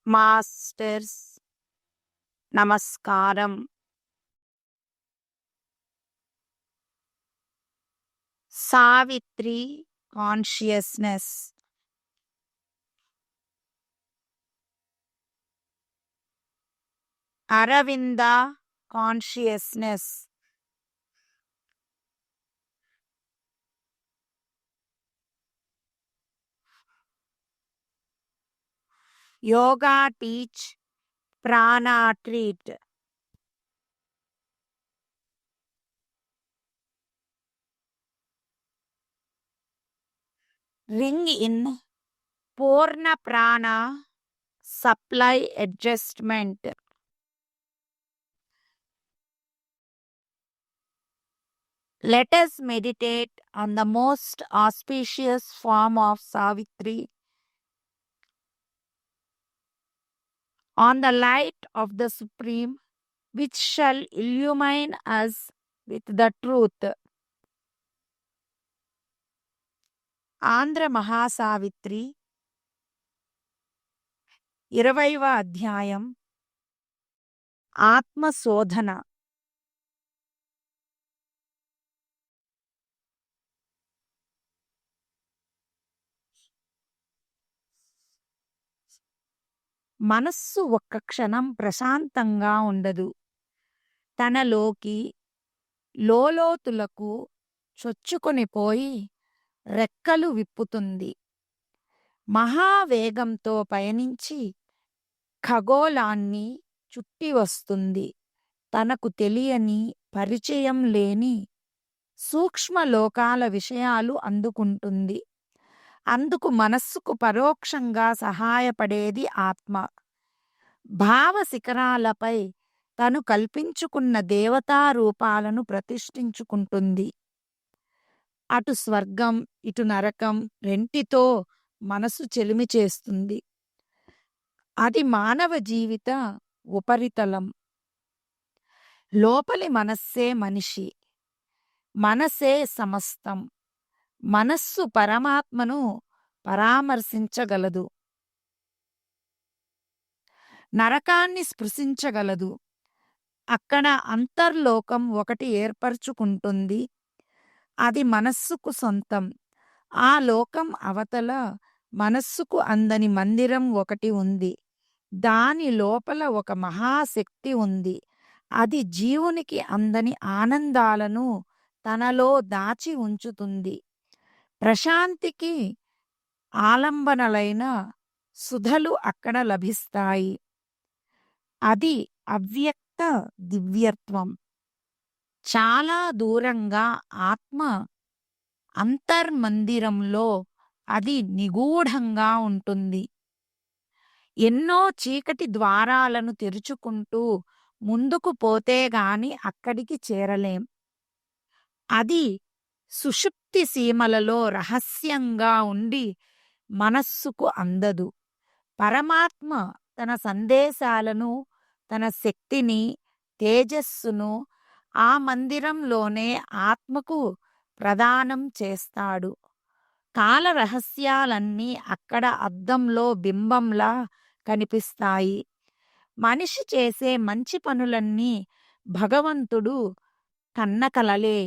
Masters నమస్కారం. Savitri consciousness. Aravinda consciousness. Yoga teach, ప్రాణ treat. Ring in, పూర్ణ ప్రాణ, supply adjustment. Let us meditate on the most auspicious form of Savitri, on the light of the Supreme, which shall illumine us with the truth. Andhra Mahasavitri 20వ అధ్యాయం. ఆత్మశోధన. మనస్సు ఒక్క క్షణం ప్రశాంతంగా ఉండదు. తనలోకి లోలోతులకు చొచ్చుకొని పోయి రెక్కలు విప్పుతుంది. మహావేగంతో పయనించి ఖగోళాన్ని చుట్టి వస్తుంది. తనకు తెలియని, పరిచయం లేని సూక్ష్మ లోకాల విషయాలు అందుకుంటుంది. అందుకు మనస్సుకు పరోక్షంగా సహాయపడేది ఆత్మ. భావ శిఖరాలపై తను కల్పించుకున్న దేవతా రూపాలను ప్రతిష్ఠించుకుంటుంది. అటు స్వర్గం, ఇటు నరకం రెంటితో మనసు చెలిమి చేస్తుంది. అది మానవ జీవిత ఉపరితలం. లోపలి మనస్సే మనిషి, మనసే సమస్తం. మనస్సు పరమాత్మను పరామర్శించగలదు, నరకాన్ని స్పృశించగలదు. అక్కడ అంతర్లోకం ఒకటి ఏర్పరచుకుంటుంది. అది మనస్సుకు సొంతం. ఆ లోకం అవతల మనస్సుకు అందని మందిరం ఒకటి ఉంది. దాని లోపల ఒక మహాశక్తి ఉంది. అది జీవునికి అందని ఆనందాలను తనలో దాచి ఉంచుతుంది. ప్రశాంతికి ఆలంబనలైన సుధలు అక్కడ లభిస్తాయి. అది అవ్యక్త దివ్యత్వం. చాలా దూరంగా ఆత్మ అంతర్మందిరంలో అది నిగూఢంగా ఉంటుంది. ఎన్నో చీకటి ద్వారాలను తెరుచుకుంటూ ముందుకు పోతే గాని అక్కడికి చేరలేం. అది సుషుప్తి సీమలలో రహస్యంగా ఉండి మనస్సుకు అందదు. పరమాత్మ తన సందేశాలను, తన శక్తిని, తేజస్సును ఆ మందిరంలోనే ఆత్మకు ప్రదానం చేస్తాడు. కాల రహస్యాలన్నీ అక్కడ అద్దంలో బింబంలా కనిపిస్తాయి. మనిషి చేసే మంచి పనులన్నీ భగవంతుడు కన్నకలలే.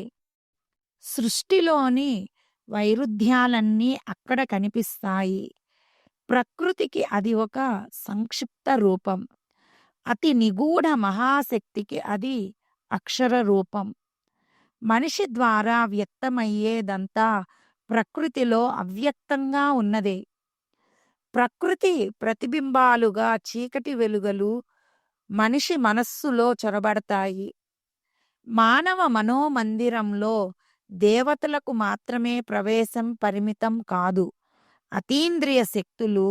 సృష్టిలోని వైరుధ్యాలన్నీ అక్కడ కనిపిస్తాయి. ప్రకృతికి అది ఒక సంక్షిప్త రూపం. అతి నిగూఢ మహాశక్తికి అది అక్షర రూపం. మనిషి ద్వారా వ్యక్తమయ్యేదంతా ప్రకృతిలో అవ్యక్తంగా ఉన్నదే. ప్రకృతి ప్రతిబింబాలుగా చీకటి వెలుగులు మనిషి మనస్సులో చొరబడతాయి. మానవ మనోమందిరంలో దేవతలకు మాత్రమే ప్రవేశం పరిమితం కాదు. అతీంద్రియ శక్తులు,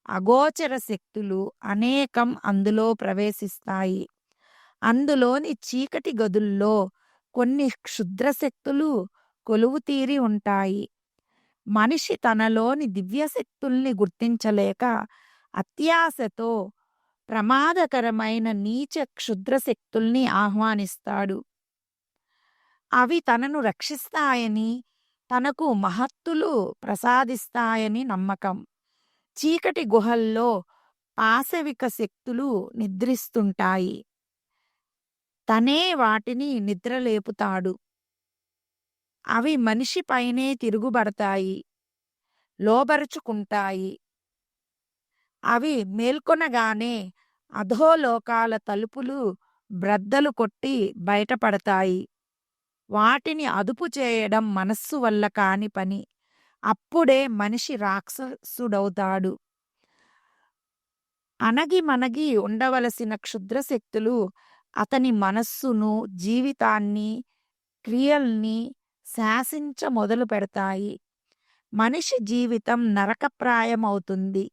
అగోచర శక్తులు అనేకం అందులో ప్రవేశిస్తాయి. అందులోని చీకటి గదుల్లో కొన్ని క్షుద్రశక్తులు కొలువుతీరి ఉంటాయి. మనిషి తనలోని దివ్యశక్తుల్ని గుర్తించలేక అత్యాశతో ప్రమాదకరమైన నీచ క్షుద్రశక్తుల్ని ఆహ్వానిస్తాడు. అవి తనను రక్షిస్తాయని, తనకు మహత్తులు ప్రసాదిస్తాయని నమ్మకం. చీకటి గుహల్లో పాశవిక శక్తులు నిద్రిస్తుంటాయి. తనే వాటిని నిద్రలేపుతాడు. అవి మనిషిపైనే తిరుగుబడతాయి, లోబరుచుకుంటాయి. అవి మేల్కొనగానే అధోలోకాల తలుపులు బ్రద్దలు కొట్టి బయటపడతాయి. వాటిని అదుపు చేయడం మనస్సు వల్ల కాని పని. అప్పుడే మనిషి రాక్షసుడవుతాడు. అణగిమణగి ఉండవలసిన క్షుద్రశక్తులు అతని మనస్సును, జీవితాన్ని, క్రియల్ని శాసించ మొదలు పెడతాయి. మనిషి జీవితం నరకప్రాయమవుతుంది.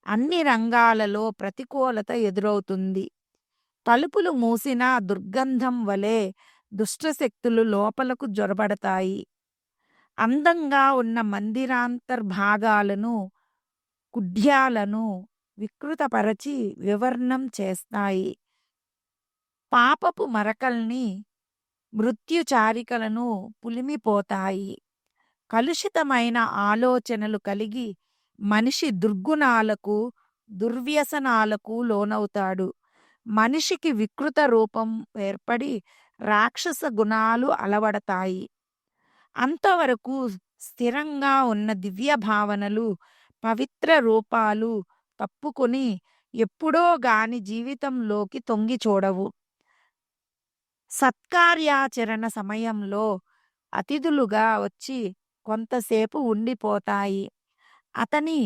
అన్ని రంగాలలో ప్రతికూలత ఎదురవుతుంది. తలుపులు మూసినా దుర్గంధం వలె దుష్టశక్తులు లోపలకు జొరబడతాయి. అందంగా ఉన్న మందిరాంతర్భాగాలను, కుడ్యాలను వికృతపరచి వివర్ణం చేస్తాయి. పాపపు మరకల్ని, మృత్యుచారికలను పులిమిపోతాయి. కలుషితమైన ఆలోచనలు కలిగి మనిషి దుర్గుణాలకు, దుర్వ్యసనాలకు లోనవుతాడు. మనిషికి వికృత రూపం ఏర్పడి రాక్షస గుణాలు అలవడతాయి. అంతవరకు స్థిరంగా ఉన్న దివ్య భావనలు, పవిత్ర రూపాలు తప్పుకొని ఎప్పుడో గాని జీవితంలోకి తొంగి చూడవు. సత్కార్యాచరణ సమయంలో అతిథులుగా వచ్చి కొంతసేపు ఉండిపోతాయి. అతని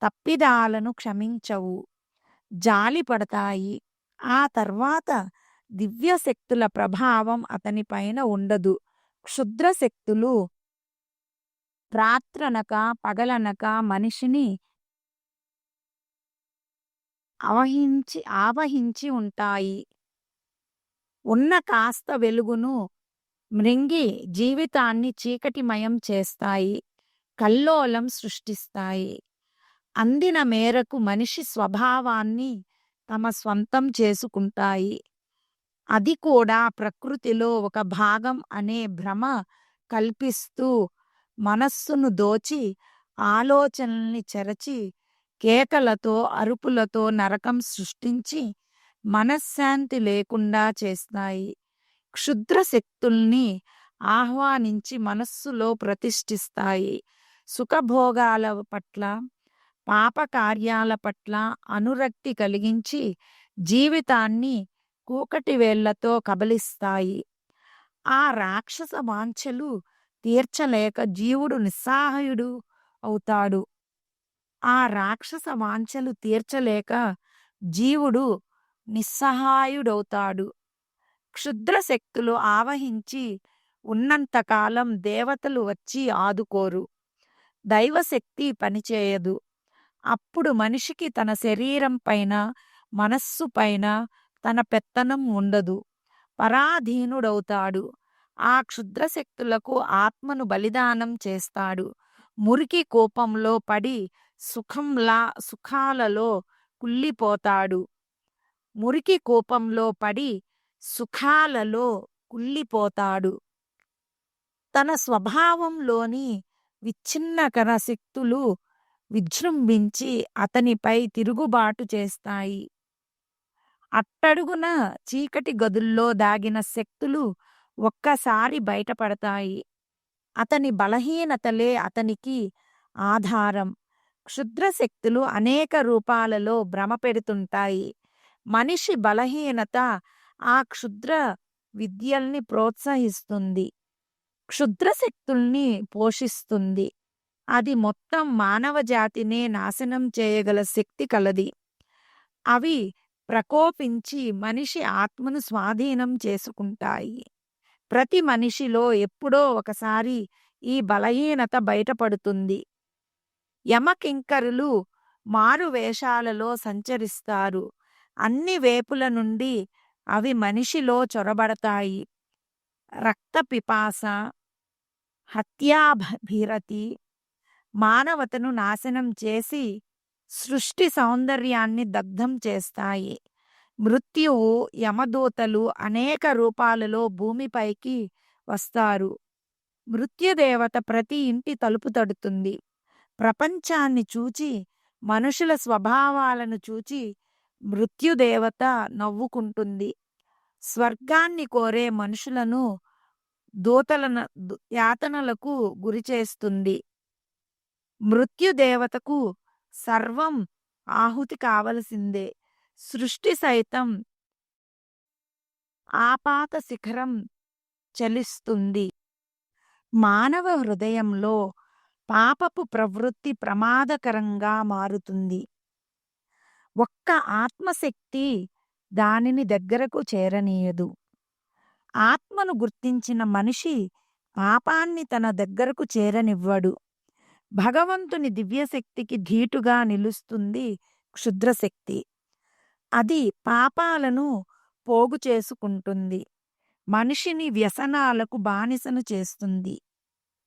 తప్పిదాలను క్షమించవు, జాలిపడతాయి. ఆ తర్వాత దివ్యశక్తుల ప్రభావం అతనిపైన ఉండదు. క్షుద్రశక్తులు రాత్రనక పగలనక మనిషిని ఆవహించి ఉంటాయి. ఉన్న కాస్త వెలుగును మృంగి జీవితాన్ని చీకటిమయం చేస్తాయి, కల్లోలం సృష్టిస్తాయి. అందిన మేరకు మనిషి స్వభావాన్ని తమ స్వంతం చేసుకుంటాయి. అది కూడా ప్రకృతిలో ఒక భాగం అనే భ్రమ కల్పిస్తూ మనస్సును దోచి, ఆలోచనల్ని చెరచి, కేకలతో అరుపులతో నరకం సృష్టించి మనశ్శాంతి లేకుండా చేస్తాయి. క్షుద్ర శక్తుల్ని ఆహ్వానించి మనస్సులో ప్రతిష్ఠిస్తాయి. సుఖభోగాల పట్ల, పాపకార్యాల పట్ల అనురక్తి కలిగించి జీవితాన్ని కూకటి వేళ్లతో కబలిస్తాయి. ఆ రాక్షస వాంఛలు తీర్చలేక జీవుడు నిస్సహాయుడు అవుతాడు. ఆ రాక్షస వాంఛలు తీర్చలేక జీవుడు నిస్సహాయుడవుతాడు. క్షుద్ర శక్తులు ఆవహించి ఉన్నంతకాలం దేవతలు వచ్చి ఆదుకోరు, దైవశక్తి పనిచేయదు. అప్పుడు మనిషికి తన శరీరం పైన, మనస్సు పైన తన పెత్తనం ఉండదు, పరాధీనుడవుతాడు. ఆ క్షుద్రశక్తులకు ఆత్మను బలిదానం చేస్తాడు. మురికి కోపంలో పడి సుఖాలలో కుళ్ళిపోతాడు. మురికి కోపంలో పడి సుఖాలలో కుళ్ళిపోతాడు. తన స్వభావంలోని విచ్ఛిన్నకర శక్తులు విజృంభించి అతనిపై తిరుగుబాటు చేస్తాయి. అట్టడుగున చీకటి గదుల్లో దాగిన శక్తులు ఒక్కసారి బయటపడతాయి. అతని బలహీనతలే అతనికి ఆధారం. క్షుద్ర శక్తులు అనేక రూపాలలో భ్రమ పెడుతుంటాయి. మనిషి బలహీనత ఆ క్షుద్ర విద్యల్ని ప్రోత్సహిస్తుంది, క్షుద్ర శక్తుల్ని పోషిస్తుంది. అది మొత్తం మానవ జాతినే నాశనం చేయగల శక్తి కలది. అవి ప్రకోపించి మనిషి ఆత్మను స్వాధీనం చేసుకుంటాయి. ప్రతి మనిషిలో ఎప్పుడో ఒకసారి ఈ బలహీనత బయటపడుతుంది. యమకింకరులు మారు వేషాలలో సంచరిస్తారు. అన్ని వేపుల నుండి అవి మనిషిలో చొరబడతాయి. రక్త పిపాస, హత్యాభీరతి మానవతను నాశనం చేసి సృష్టి సౌందర్యాన్ని దగ్ధం చేస్తాయి. మృత్యువు, యమదూతలు అనేక రూపాలలో భూమిపైకి వస్తారు. మృత్యుదేవత ప్రతి ఇంటి తలుపు తడుతుంది. ప్రపంచాన్ని చూచి మనుషుల స్వభావాలను చూచి మృత్యుదేవత నవ్వుకుంటుంది. స్వర్గాన్ని కోరే మనుషులను యాతనలకు గురిచేస్తుంది. మృత్యుదేవతకు సర్వం ఆహుతి కావలసిందే. సృష్టి సైతం ఆపాత శిఖరం చలిస్తుంది. మానవ హృదయంలో పాపపు ప్రవృత్తి ప్రమాదకరంగా మారుతుంది. ఒక్క ఆత్మశక్తి దానిని దగ్గరకు చేరనీయదు. ఆత్మను గుర్తించిన మనిషి పాపాన్ని తన దగ్గరకు చేరనివ్వడు. భగవంతుని దివ్యశక్తికి ధీటుగా నిలుస్తుంది క్షుద్రశక్తి. అది పాపాలను పోగు చేసుకుంటుంది. మనిషిని వ్యసనాలకు బానిసను చేస్తుంది.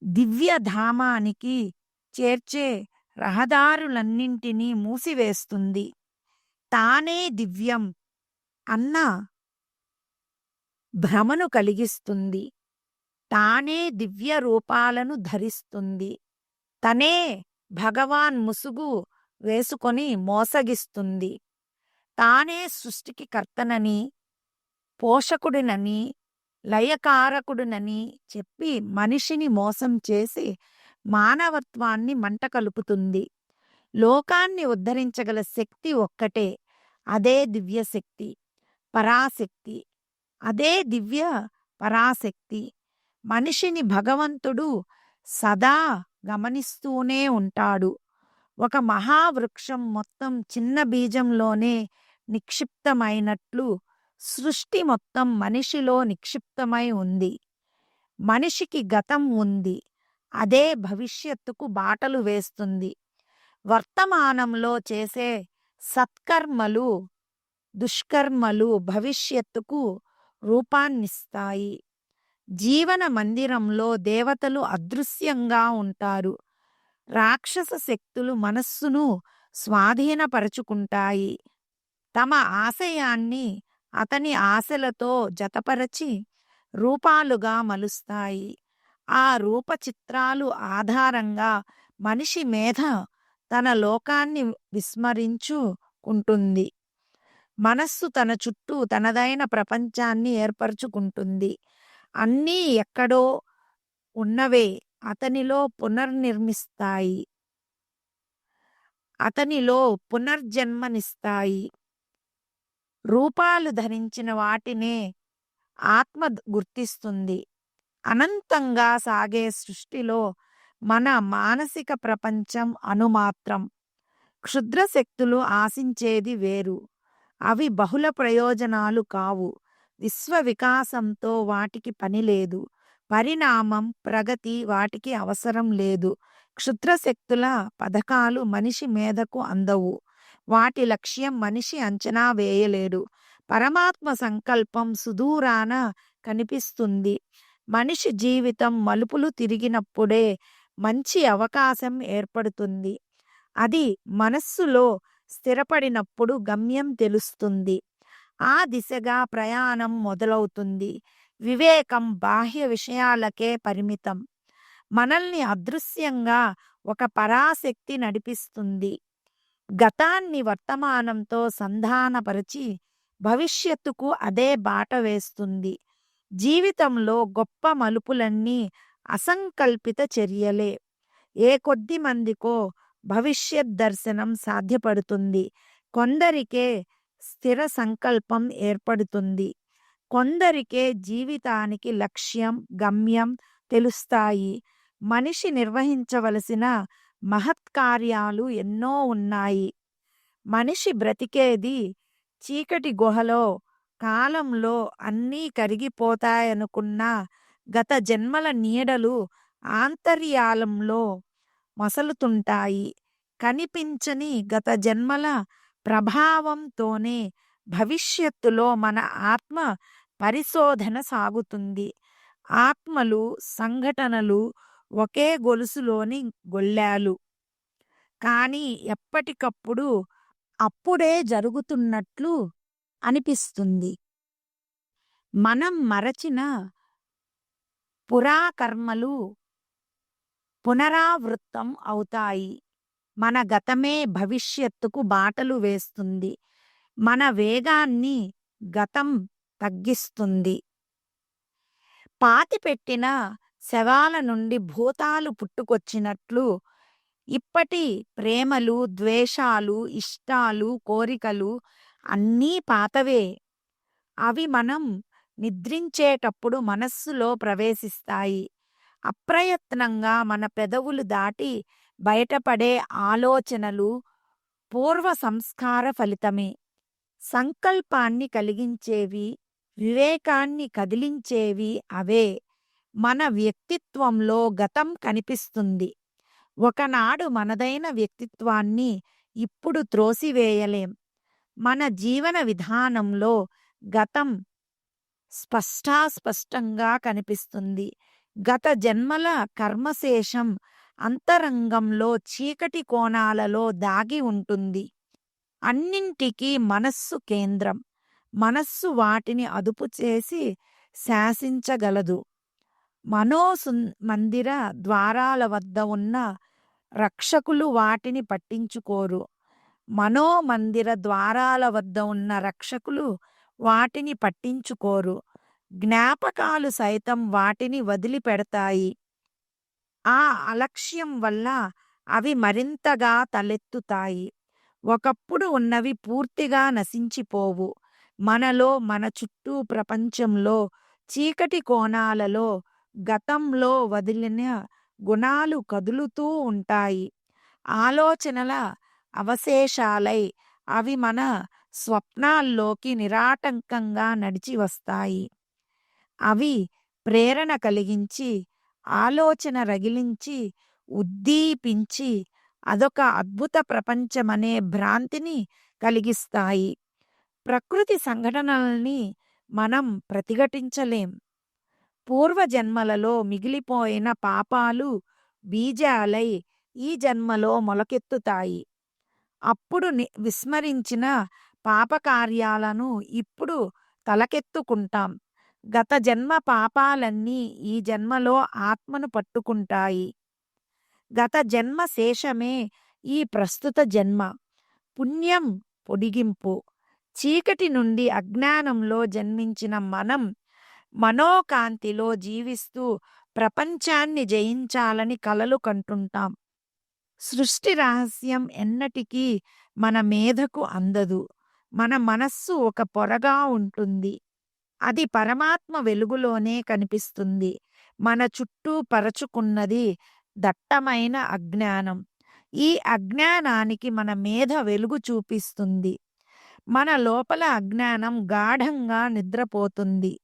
దివ్యధామానికి చేర్చే రహదారులన్నింటినీ మూసివేస్తుంది. తానే దివ్యం అన్న భ్రమను కలిగిస్తుంది. తానే దివ్య రూపాలను ధరిస్తుంది. తనే భగవాన్ ముసుగు వేసుకొని మోసగిస్తుంది. తానే సృష్టికి కర్తనని, పోషకుడినని, లయకారకుడినని చెప్పి మనిషిని మోసం చేసి మానవత్వాన్ని మంట కలుపుతుంది. లోకాన్ని ఉద్ధరించగల శక్తి ఒక్కటే. అదే దివ్యశక్తి, పరాశక్తి. అదే దివ్య పరాశక్తి. మనిషిని భగవంతుడు సదా గమనిస్తూనే ఉంటాడు. ఒక మహావృక్షం మొత్తం చిన్న బీజంలోనే నిక్షిప్తమైనట్లు సృష్టి మొత్తం మనిషిలో నిక్షిప్తమై ఉంది. మనిషికి గతం ఉంది. అదే భవిష్యత్తుకు బాటలు వేస్తుంది. వర్తమానంలో చేసే సత్కర్మలు, దుష్కర్మలు భవిష్యత్తుకు రూపాన్నిస్తాయి. జీవన మందిరంలో దేవతలు అదృశ్యంగా ఉంటారు. రాక్షస శక్తులు మనస్సును స్వాధీనపరచుకుంటాయి. తమ ఆశయాన్ని అతని ఆశలతో జతపరచి రూపాలుగా మలుస్తాయి. ఆ రూపచిత్రాలు ఆధారంగా మనిషి మేధ తన లోకాన్ని విస్మరించుకుంటుంది. మనస్సు తన చుట్టూ తనదైన ప్రపంచాన్ని ఏర్పరచుకుంటుంది. అన్నీ ఎక్కడో ఉన్నవే అతనిలో పునర్నిర్మిస్తాయి, అతనిలో పునర్జన్మనిస్తాయి. రూపాలు ధరించిన వాటినే ఆత్మ గుర్తిస్తుంది. అనంతంగా సాగే సృష్టిలో మన మానసిక ప్రపంచం అణుమాత్రం. క్షుద్రశక్తులు ఆశించేది వేరు. అవి బహుళ ప్రయోజనాలు కావు. విశ్వ వికాసంతో వాటికి పని లేదు. పరిణామం, ప్రగతి వాటికి అవసరం లేదు. క్షుద్రశక్తుల పథకాలు మనిషి మేధకు అందవు. వాటి లక్ష్యం మనిషి అంచనా వేయలేడు. పరమాత్మ సంకల్పం సుదూరాన కనిపిస్తుంది. మనిషి జీవితం మలుపులు తిరిగినప్పుడే మంచి అవకాశం ఏర్పడుతుంది. అది మనస్సులో స్థిరపడినప్పుడు గమ్యం తెలుస్తుంది. ఆ దిశగా ప్రయాణం మొదలవుతుంది. వివేకం బాహ్య విషయాలకే పరిమితం. మనల్ని అదృశ్యంగా ఒక పరాశక్తి నడిపిస్తుంది. గతాన్ని వర్తమానంతో సంధానపరిచి భవిష్యత్తుకు అదే బాట వేస్తుంది. జీవితంలో గొప్ప మలుపులన్నీ అసంకల్పిత చర్యలే. ఏ కొద్ది మందికో భవిష్యత్ దర్శనం సాధ్యపడుతుంది. కొందరికే స్థిర సంకల్పం ఏర్పడుతుంది. కొందరికే జీవితానికి లక్ష్యం, గమ్యం తెలుస్తాయి. మనిషి నిర్వహించవలసిన మహత్కార్యాలు ఎన్నో ఉన్నాయి. మనిషి బ్రతికేది చీకటి గుహలో. కాలంలో అన్నీ కరిగిపోతాయనుకున్న గత జన్మల నీడలు ఆంతర్యాలంలో మసలుతుంటాయి. కనిపించని గత జన్మల ప్రభావంతోనే భవిష్యత్తులో మన ఆత్మ పరిశోధన సాగుతుంది. ఆత్మలు, సంఘటనలు ఒకే గొలుసులోని గొళ్ళాలు. కానీ ఎప్పటికప్పుడు అప్పుడే జరుగుతున్నట్లు అనిపిస్తుంది. మనం మరచిన పురాకర్మలు పునరావృత్తం అవుతాయి. మన గతమే భవిష్యత్తుకు బాటలు వేస్తుంది. మన వేగాన్ని గతం తగ్గిస్తుంది. పాతిపెట్టిన శవాల నుండి భూతాలు పుట్టుకొచ్చినట్లు ఇప్పటి ప్రేమలు, ద్వేషాలు, ఇష్టాలు, కోరికలు అన్నీ పాతవే. అవి మనం నిద్రించేటప్పుడు మనస్సులో ప్రవేశిస్తాయి. అప్రయత్నంగా మన పెదవులు దాటి బయటపడే ఆలోచనలు పూర్వ సంస్కార ఫలితమే. సంకల్పాన్ని కలిగించేవి, వివేకాన్ని కదిలించేవి అవే. మన వ్యక్తిత్వంలో గతం కనిపిస్తుంది. ఒకనాడు మనదైన వ్యక్తిత్వాన్ని ఇప్పుడు త్రోసివేయలేం. మన జీవన విధానంలో గతం స్పష్టంగా కనిపిస్తుంది. గత జన్మల కర్మశేషం అంతరంగంలో చీకటి కోణాలలో దాగి ఉంటుంది. అన్నింటికీ మనస్సు కేంద్రం. మనస్సు వాటిని అదుపు చేసి శాసించగలదు. మందిర ద్వారాల వద్ద ఉన్న రక్షకులు వాటిని పట్టించుకోరు. మనోమందిర ద్వారాల వద్ద ఉన్న రక్షకులు వాటిని పట్టించుకోరు. జ్ఞాపకాలు సైతం వాటిని వదిలిపెడతాయి. ఆ అలక్ష్యం వల్ల అవి మరింతగా తలెత్తుతాయి. ఒకప్పుడు ఉన్నవి పూర్తిగా నశించిపోవు. మనలో, మన చుట్టూ ప్రపంచంలో, చీకటి కోణాలలో గతంలో వదిలిన గుణాలు కదులుతూ ఉంటాయి. ఆలోచనల అవశేషాలై అవి మన స్వప్నాల్లోకి నిరాటంకంగా నడిచి వస్తాయి. అవి ప్రేరణ కలిగించి, ఆలోచన రగిలించి, ఉద్దీపించి అదొక అద్భుత ప్రపంచమనే భ్రాంతిని కలిగిస్తాయి. ప్రకృతి సంఘటనల్ని మనం ప్రతిఘటించలేం. పూర్వజన్మలలో మిగిలిపోయిన పాపాలు బీజాలై ఈ జన్మలో మొలకెత్తుతాయి. అప్పుడు విస్మరించిన పాపకార్యాలను ఇప్పుడు తలకెత్తుకుంటాం. గత జన్మ పాపాలన్నీ ఈ జన్మలో ఆత్మను పట్టుకుంటాయి. గత జన్మ శేషమే ఈ ప్రస్తుత జన్మ. పుణ్యం పొడిగింపు. చీకటి నుండి అజ్ఞానంలో జన్మించిన మనం మనోకాంతిలో జీవిస్తూ ప్రపంచాన్ని జయించాలని కలలు కంటుంటాం. సృష్టి రహస్యం ఎన్నటికీ మన మేధకు అందదు. మన మనస్సు ఒక పొరగా ఉంటుంది. అది పరమాత్మ వెలుగులోనే కనిపిస్తుంది. మన చుట్టూ పరచుకున్నది దట్టమైన అజ్ఞానం. ఈ అజ్ఞానానికి మన మేధ వెలుగు చూపిస్తుంది. మన లోపల అజ్ఞానం గాఢంగా నిద్రపోతుంది.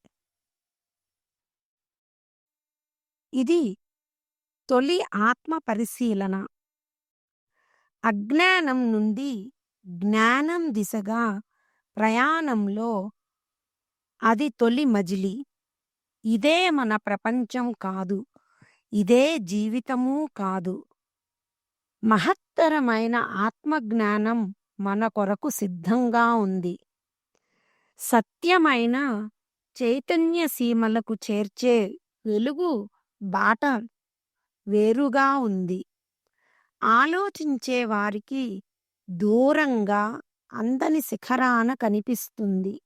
ఇది తొలి ఆత్మ పరిశీలన. అజ్ఞానం నుండి జ్ఞానం దిశగా ప్రయాణంలో అది తొలి మజిలీ. ఇదే మన ప్రపంచం కాదు. ఇదే జీవితమూ కాదు. మహత్తరమైన ఆత్మజ్ఞానం మన కొరకు సిద్ధంగా ఉంది. సత్యమైన చైతన్య సీమలకు చేర్చే వెలుగు బాట వేరుగా ఉంది. ఆలోచించే వారికి దూరంగా అందని శిఖరాన కనిపిస్తుంది.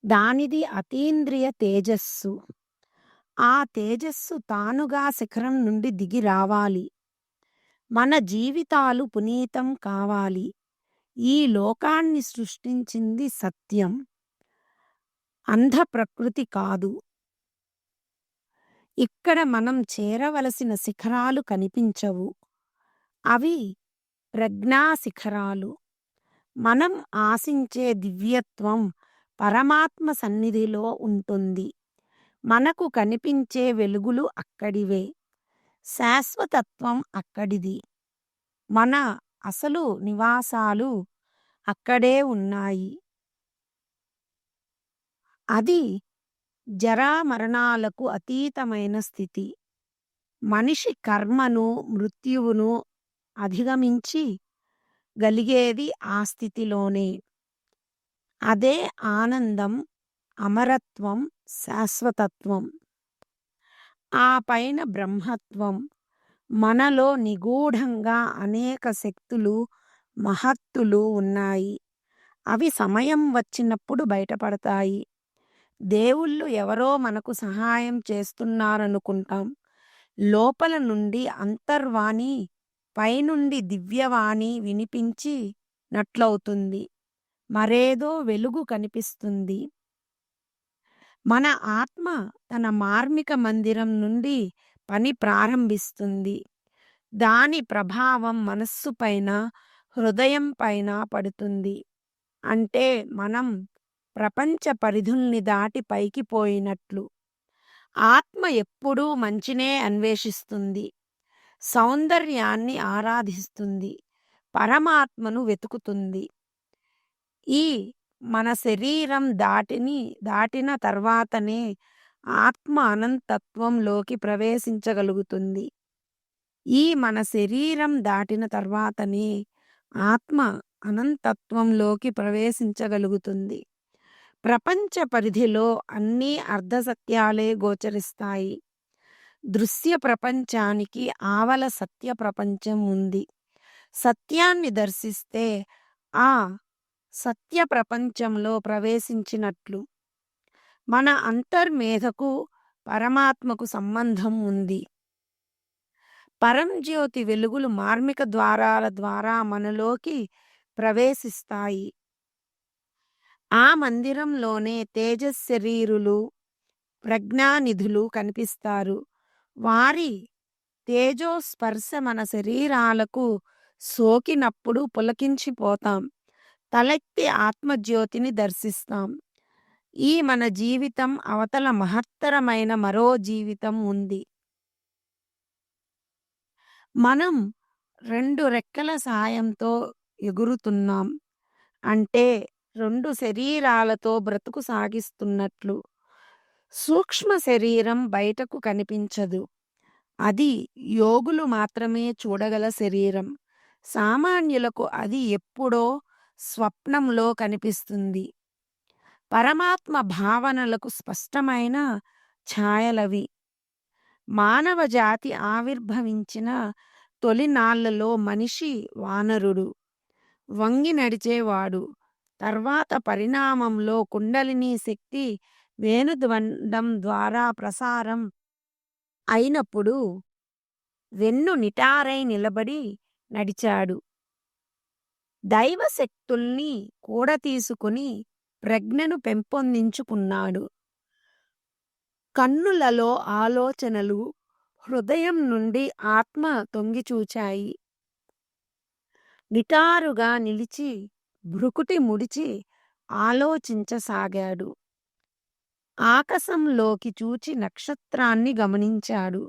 దానిది అతీంద్రియ తేజస్సు. ఆ తేజస్సు తానుగా శిఖరం నుండి దిగి రావాలి. మన జీవితాలు పునీతం కావాలి. ఈ లోకాన్ని సృష్టించింది సత్యం, అంధ ప్రకృతి కాదు. ఇక్కడ మనం చేరవలసిన శిఖరాలు కనిపించవు. అవి ప్రజ్ఞా శిఖరాలు. మనం ఆశించే దివ్యత్వం పరమాత్మ సన్నిధిలో ఉంటుంది. మనకు కనిపించే వెలుగులు అక్కడివే. శాశ్వతత్వం అక్కడిది. మన అసలు నివాసాలు అక్కడే ఉన్నాయి. అది జరామరణాలకు అతీతమైన స్థితి. మనిషి కర్మను, మృత్యువును అధిగమించి గలిగేది ఆ స్థితిలోనే. అదే ఆనందం, అమరత్వం, శాశ్వతత్వం. ఆ పైన బ్రహ్మత్వం. మనలో నిగూఢంగా అనేక శక్తులు, మహత్తులు ఉన్నాయి. అవి సమయం వచ్చినప్పుడు బయటపడతాయి. దేవుళ్ళు ఎవరో మనకు సహాయం చేస్తున్నారనుకుంటాం. లోపల నుండి అంతర్వాణి, పైనుండి దివ్యవాణి వినిపించినట్లవుతుంది. మరేదో వెలుగు కనిపిస్తుంది. మన ఆత్మ తన మార్మిక మందిరం నుండి పని ప్రారంభిస్తుంది. దాని ప్రభావం మనస్సు పైన, హృదయం పైన పడుతుంది. అంటే మనం ప్రపంచ పరిధుల్ని దాటి పైకి పోయినట్లు. ఆత్మ ఎప్పుడూ మంచినే అన్వేషిస్తుంది. సౌందర్యాన్ని ఆరాధిస్తుంది. పరమాత్మను వెతుకుతుంది. ఈ మన శరీరం దాటిన తర్వాతనే ఆత్మ అనంతత్వంలోకి ప్రవేశించగలుగుతుంది. ఈ మన శరీరం దాటిన తర్వాతనే ఆత్మ అనంతత్వంలోకి ప్రవేశించగలుగుతుంది. ప్రపంచ పరిధిలో అన్నీ అర్ధసత్యాలే గోచరిస్తాయి. దృశ్య ప్రపంచానికి ఆవల సత్య ప్రపంచం ఉంది. సత్యాన్ని దర్శిస్తే ఆ సత్య ప్రపంచంలో ప్రవేశించినట్లు. మన అంతర్మేధకు పరమాత్మకు సంబంధం ఉంది. పరంజ్యోతి వెలుగులు మార్మిక ద్వారాల ద్వారా మనలోకి ప్రవేశిస్తాయి. ఆ మందిరంలోనే తేజశరీరులు, ప్రజ్ఞానిధులు కనిపిస్తారు. వారి తేజోస్పర్శ మన శరీరాలకు సోకినప్పుడు పులకించిపోతాం. తలెత్తి ఆత్మజ్యోతిని దర్శిస్తాం. ఈ మన జీవితం అవతల మహత్తరమైన మరో జీవితం ఉంది. మనం 2 రెక్కల సాయంతో ఎగురుతున్నాం. అంటే 2 శరీరాలతో బ్రతుకు సాగిస్తున్నట్లు. సూక్ష్మ శరీరం బయటకు కనిపించదు. అది యోగులు మాత్రమే చూడగల శరీరం. సామాన్యులకు అది ఎప్పుడో స్వప్నంలో కనిపిస్తుంది. పరమాత్మ భావనలకు స్పష్టమైన ఛాయలవి. మానవ జాతి ఆవిర్భవించిన తొలినాళ్లలో మనిషి వానరుడు, వంగి నడిచేవాడు. తర్వాత పరిణామంలో కుండలినీ శక్తి వేణుద్వండం ద్వారా ప్రసారం అయినప్పుడు వెన్ను నిటారై నిలబడి నడిచాడు. దైవశక్తుల్ని కూడతీసుకుని ప్రజ్ఞను పెంపొందించుకున్నాడు. కన్నులలో ఆలోచనలు, హృదయం నుండి ఆత్మ తొంగిచూచాయి. నిటారుగా నిలిచి భృకుటి ముడిచి ఆలోచించసాగాడు. ఆకాశంలోకి చూచి నక్షత్రాన్ని గమనించాడు.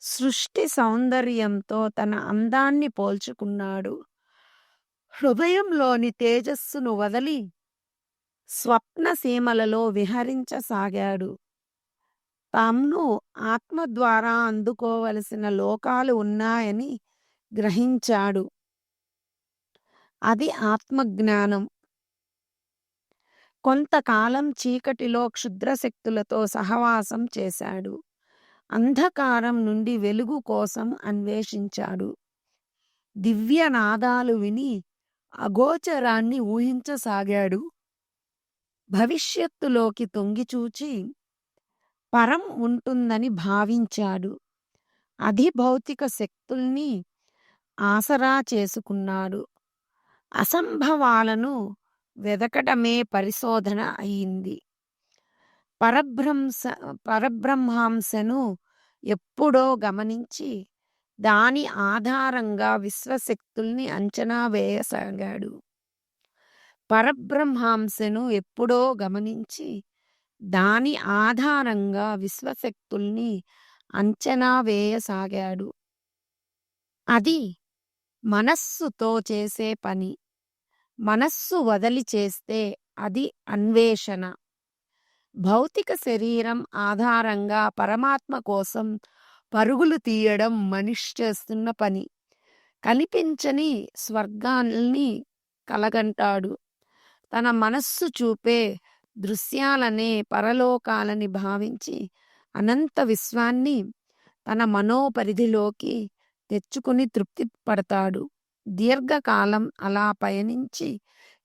సృష్టి సౌందర్యంతో తన అందాన్ని పోల్చుకున్నాడు. హృదయంలోని తేజస్సును వదలి స్వప్న సీమలలో విహరించసాగాడు. తాను ఆత్మ ద్వారా అందుకోవలసిన లోకాలు ఉన్నాయని గ్రహించాడు. అది ఆత్మజ్ఞానం. కొంతకాలం చీకటిలో క్షుద్రశక్తులతో సహవాసం చేశాడు. అంధకారం నుండి వెలుగు కోసం అన్వేషించాడు. దివ్యనాదాలు విని అగోచరాన్ని ఊహించసాగాడు. భవిష్యత్తులోకి తొంగిచూచి పరం ఉంటుందని భావించాడు. అధిభౌతిక శక్తుల్ని ఆసరా చేసుకున్నాడు. అసంభవాలను వెదకటమే పరిశోధన అయింది. పరబ్రహ్మాంశను ఎప్పుడో గమనించి దాని ఆధారంగా విశ్వశక్తుల్ని అంచనా వేయసాగాడు. పరబ్రహ్మాంశను ఎప్పుడో గమనించి దాని ఆధారంగా విశ్వశక్తుల్ని అంచనా వేయసాగాడు. అది మనస్సుతో చేసే పని. మనస్సు వదలి చేస్తే అది అన్వేషణ. భౌతిక శరీరం ఆధారంగా పరమాత్మ కోసం పరుగులు తీయడం మనిషి చేస్తున్న పని. కనిపించని స్వర్గాల్ని కలగంటాడు. తన మనస్సు చూపే దృశ్యాలనే పరలోకాలని భావించి అనంత విశ్వాన్ని తన మనోపరిధిలోకి తెచ్చుకుని తృప్తి పడతాడు. దీర్ఘకాలం అలా పయనించి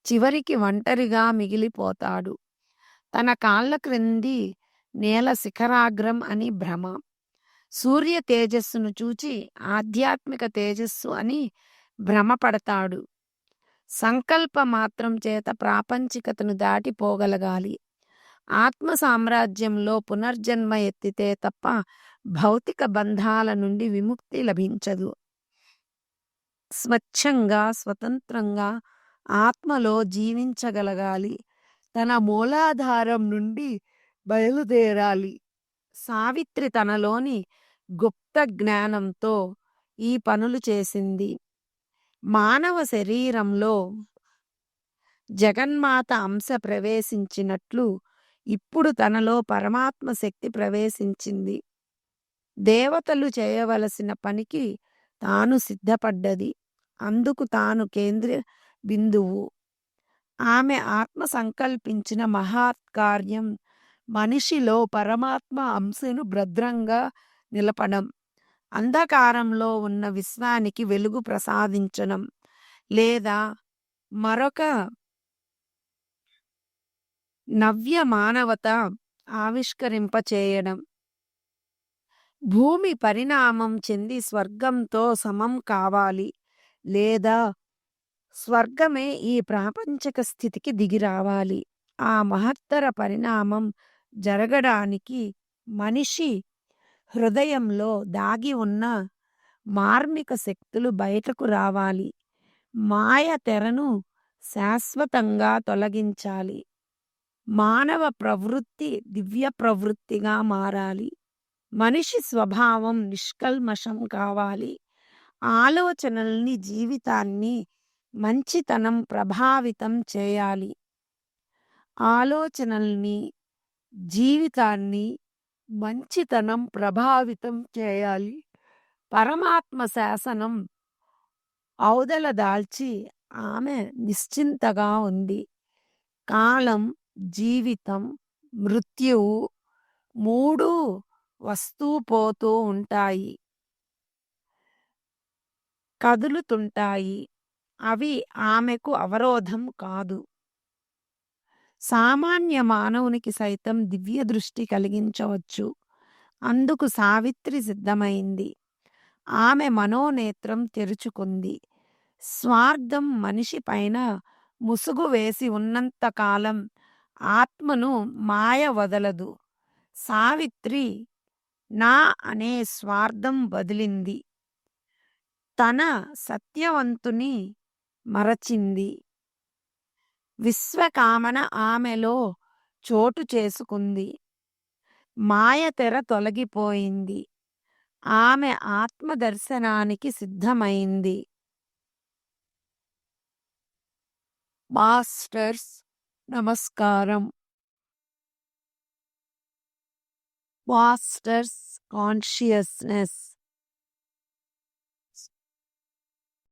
చివరికి ఒంటరిగా మిగిలిపోతాడు. తన కాళ్ళ క్రింది నేల శిఖరాగ్రం అని భ్రమ. సూర్య తేజస్సును చూచి ఆధ్యాత్మిక తేజస్సు అని భ్రమపడతాడు. సంకల్ప మాత్రం చేత ప్రాపంచికతను దాటిపోగలగాలి. ఆత్మ సామ్రాజ్యంలో పునర్జన్మ ఎత్తితే తప్ప భౌతిక బంధాల నుండి విముక్తి లభించదు. స్వచ్ఛంగా స్వతంత్రంగా ఆత్మలో జీవించగలగాలి. తన మూలాధారం నుండి బయలుదేరాలి. సావిత్రి తనలోని గుప్త జ్ఞానంతో ఈ పనులు చేసింది. మానవ శరీరంలో జగన్మాత అంశ ప్రవేశించినట్లు ఇప్పుడు తనలో పరమాత్మ శక్తి ప్రవేశించింది. దేవతలు చేయవలసిన పనికి తాను సిద్ధపడ్డది. అందుకు తాను కేంద్ర బిందువు. ఆమె ఆత్మ సంకల్పించిన మహత్కార్యం మనిషిలో పరమాత్మ అంశను భద్రంగా నిలపడం, అంధకారంలో ఉన్న విశ్వానికి వెలుగు ప్రసాదించడం, లేదా మరొక నవ్య మానవత ఆవిష్కరింపచేయడం. భూమి పరిణామం చెంది స్వర్గంతో సమం కావాలి, లేదా స్వర్గమే ఈ ప్రాపంచక స్థితికి దిగిరావాలి. ఆ మహత్తర పరిణామం జరగడానికి మనిషి హృదయంలో దాగి ఉన్న మార్మిక శక్తులు బయటకు రావాలి. మాయ తెరను శాశ్వతంగా తొలగించాలి. మానవ ప్రవృత్తి దివ్య ప్రవృత్తిగా మారాలి. మనిషి స్వభావం నిష్కల్మషం కావాలి. ఆలోచనల్ని జీవితాన్ని మంచితనం ప్రభావితం చేయాలి. ఆలోచనల్ని జీవితాన్ని మంచితనం ప్రభావితం చేయాలి. పరమాత్మ శాసనం ఔదల దాల్చి ఆమె నిశ్చింతగా ఉంది. కాలం, జీవితం, మృత్యువు మూడు వస్తూ పోతూ ఉంటాయి, కదులుతుంటాయి. అవి ఆమెకు అవరోధం కాదు. సామాన్య మానవునికి సైతం దివ్య దృష్టి కలిగించవచ్చు. అందుకు సావిత్రి సిద్ధమైంది. ఆమె మనోనేత్రం తెరుచుకుంది. స్వార్థం మనిషి పైన ముసుగు వేసి ఉన్నంతకాలం ఆత్మను మాయ వదలదు. సావిత్రి నా అనే స్వార్థం వదిలింది. తన సత్యవంతుని మరచింది. విశ్వకామన ఆమెలో చోటు చేసుకుంది. మాయ తెర తొలగిపోయింది. ఆమె ఆత్మదర్శనానికి సిద్ధమైంది. మాస్టర్స్ నమస్కారం. Masters consciousness